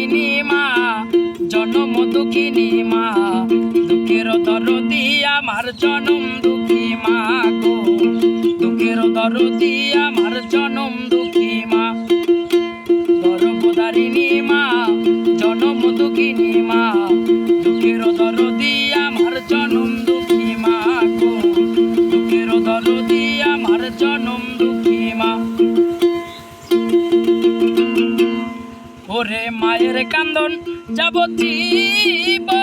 দারিণী মা জনম দুঃখিনী মা দুঃখের দরদি আমার জনম দুঃখী মা গো দুঃখের দরদি আমার জনম দুঃখী মা গর্ভধারিণী মা জনম দুঃখিনী মা দুঃখের দরদি আমার জনম দুঃখী মা গো দুঃখের দরদি আমার জনম দুঃখী মা ওরে মায়ের কান্দন যাবতীবন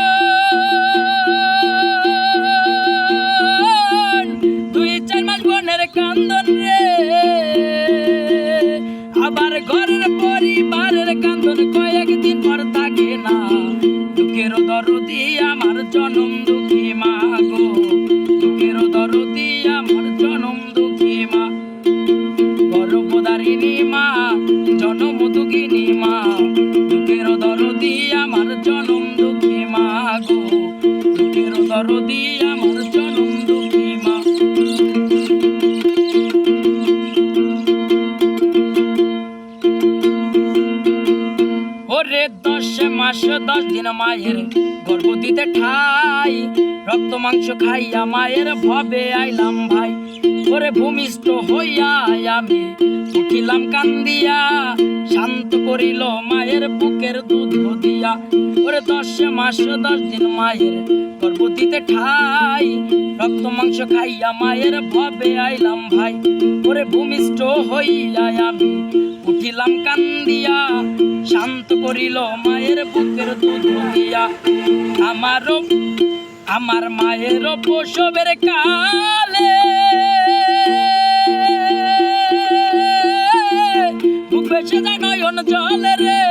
2-4 মাস বোনের কান্দন রে আবার ঘরের পরিবারের কান্দন কয়েকদিন পর থাকে না দুঃখের দরদি আমার জনম দুঃখী মা গো দুঃখের দরদি আমার জনম দুঃখী মা গর্ভধারিণী মা জনম দুঃখিনী মা দুঃখের দরদি আমার জনম দুঃখী মা গো দুঃখের দরদি আমার জনম দুঃখী মা ওরে 10 মাস 10 দিন মায়ের গর্ভ দিতে ঠাই রক্ত মাংস খাইয়া মায়ের ভবে আইলাম ভাই ওরে ভূমিষ্ঠ হইয়া আমি উঠিলাম কান্দিয়া শান্ত করিল মায়ের বুকের দুধ দিয়া ওরে 10 মাস 10 দিন মায়ের গর্ভ দিতে ঠাই রক্ত মাংস খাইয়া মায়ের ভবে আইলাম ভাই ওরে ভূমিষ্ঠ হইয়া আমি উঠিলাম কান্দিয়া শান্ত করিল মায়ের বুকের দুধ দিয়া আমার মায়ের প্রসবের কালে বুক ভেসে যায় নয়ন জলে রে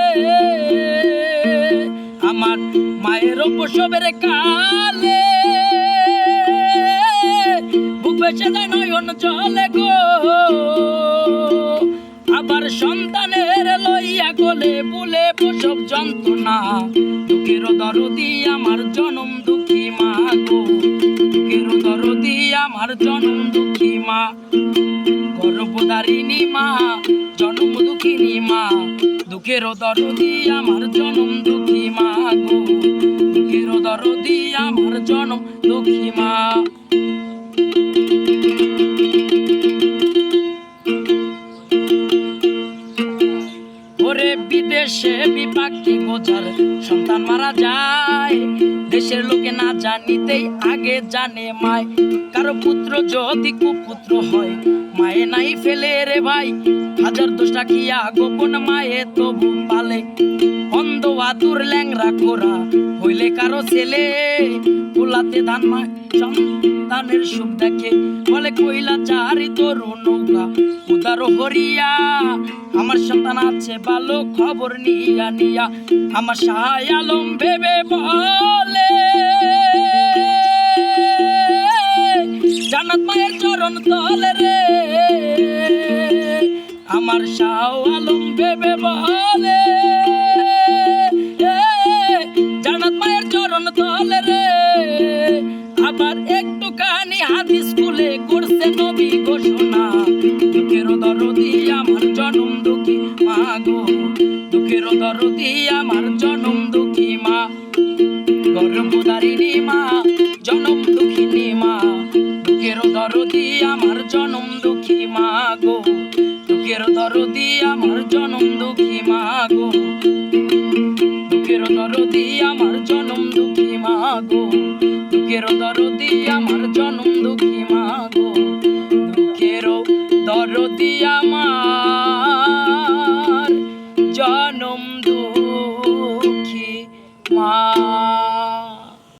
আমার মায়ের প্রসবের কালে বুক ভেসে যায় নয়ন জলে গো আবার সন্তানের লইয়া কোলে বুলে প্রসব যন্ত্রণা দুঃখের দরদি আমার জনম দুঃখী মা গো দুঃখের দরদি আমার জনম দুঃখী মা গর্ভধারিণী মা জনম দুঃখিনী মা দুঃখের দরদি আমার জনম দুঃখী মা গো দুঃখের দরদি আমার জনম দুঃখী মা ওরে বিদেশে বিপাকে গোজার সন্তান মারা যায় দেশের লোকে না জানিতেই আগে জানে মায় কারো পুত্র যদি কুপুত্র হয় মায়ে নাই ফেলে রে ভাই হাজার দোষ রাখিয়া গোপন মায়ে তবু পালে অন্ধ আতুর ল্যাংরা খোরা হইলে কারো ছেলে পোলাতে ধান মা সন্তানের সুখ দেখে বলে কইলা চারি তরু নৌকা উদার হরিয়া আমার সন্তান আছে ভালো খবর নিয়া নিয়া আমার শাহ আলম ভেবে বলে জান্নাত মায়ের চরণ তলে রে আমার শাহ আলম ভেবে বলে জান্নাত মায়ের চরণ তলে রে আবার একটুখানি হাদিস স্কুলে করছে নবী ঘোষণা দুঃখের দরদি আমার জনম দুঃখী মা গো দুঃখের দরদি আমার জনম দুঃখী মা গর্ভধারিণী মা জনম দুঃখিনী মা দুঃখের দরদি আমার জনম দুঃখী মা গো দুঃখের দরদি আমার জনম দুঃখী মা গো দুঃখের দরদি আমার জনম দুঃখী মা গো দুঃখের দরদি আমার জনম দুঃখী